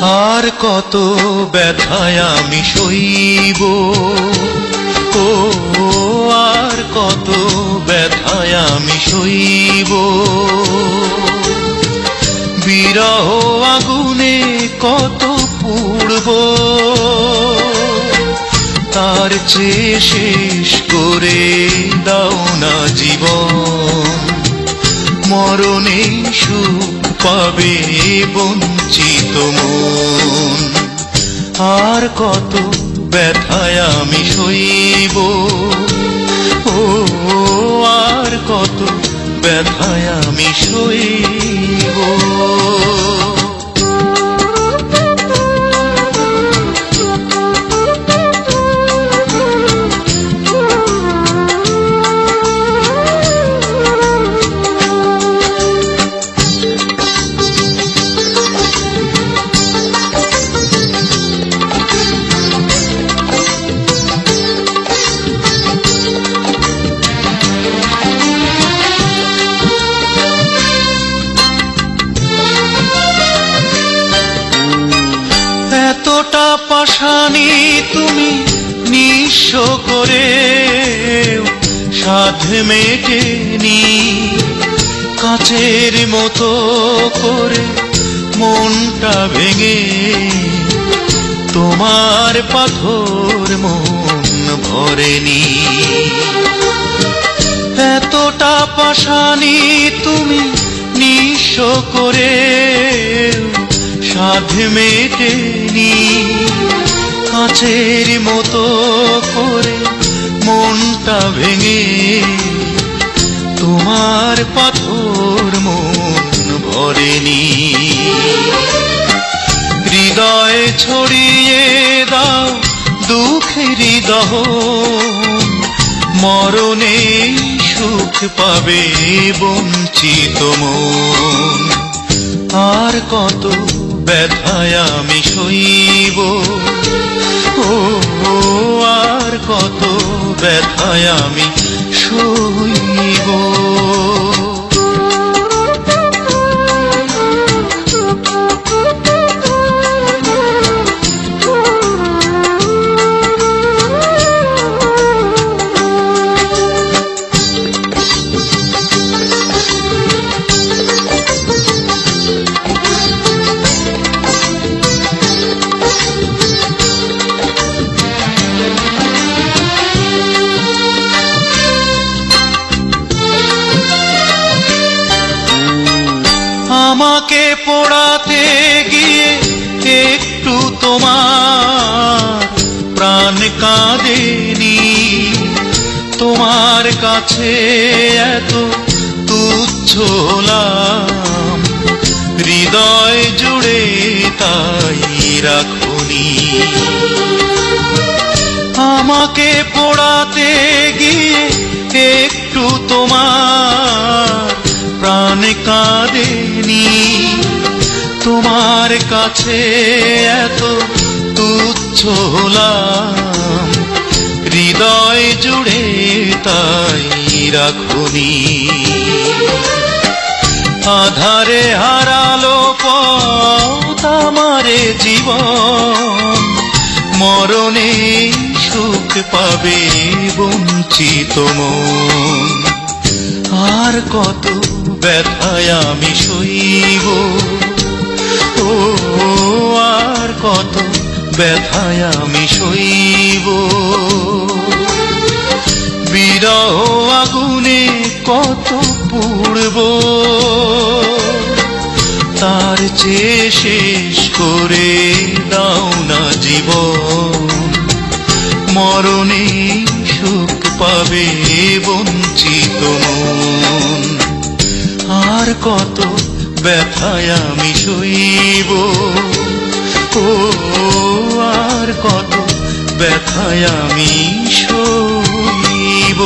আর কত ব্যথায় আমি সইব, ও আর কত ব্যথায় আমি সইব। বিরহ আগুনে কত পুড়ব, তার চেয়ে শেষ করে দাও না জীবন। মরণে সুখ পাবে বঞ্চিত মন। আর কত ব্যথায় আমি সইব, ও আর কত ব্যথায় আমি সইব। এতটা পাষাণী তুমি নিঃস্ব করে সাধ মেটেনি, কাচের মতো করে মনটা ভেঙে তোমার পাথর মন ভরেনি। এতটা পাষাণী তুমি নিঃস্ব করে সাধ মেটেনি, কাচের মতো করে মনটা ভেঙে তোমার পাথর মন ভরেনি। হৃদয়ে ছড়িয়ে দাও দুঃখের দহন, মরণে সুখ পাবে বঞ্চিত মন। আর কত ব্যথায় আমি সইব, ও আর কত ব্যথায় আমি সইব। আমাকে পোড়াতে গিয়ে একটু তোমার প্রাণ কাঁদেনি, তোমার কাছে এত তুচ্ছ হলাম, হৃদয় জুড়ে তাই রাখনি। আমাকে পোড়াতে গিয়ে একটু তোমার প্রাণ কাঁদেনি, তোমার কাছে এত তুচ্ছ হলাম, হৃদয় জুড়ে তাই রাখনি। আধারে হারালো পথ আমারে জীবন, মরণে সুখ পাবে বঞ্চিত মন। আর কত ব্যথায় আমি সইব, ও আর কত ব্যথায় আমি সইব। বিরহ আগুনে কত পুড়ব, তার চেয়ে শেষ করে দাও না জীবন। মরণে সুখ পাবে বঞ্চিত মন। আর কত ব্যথায় আমি সইব, ও আর কত ব্যথায় আমি সইব।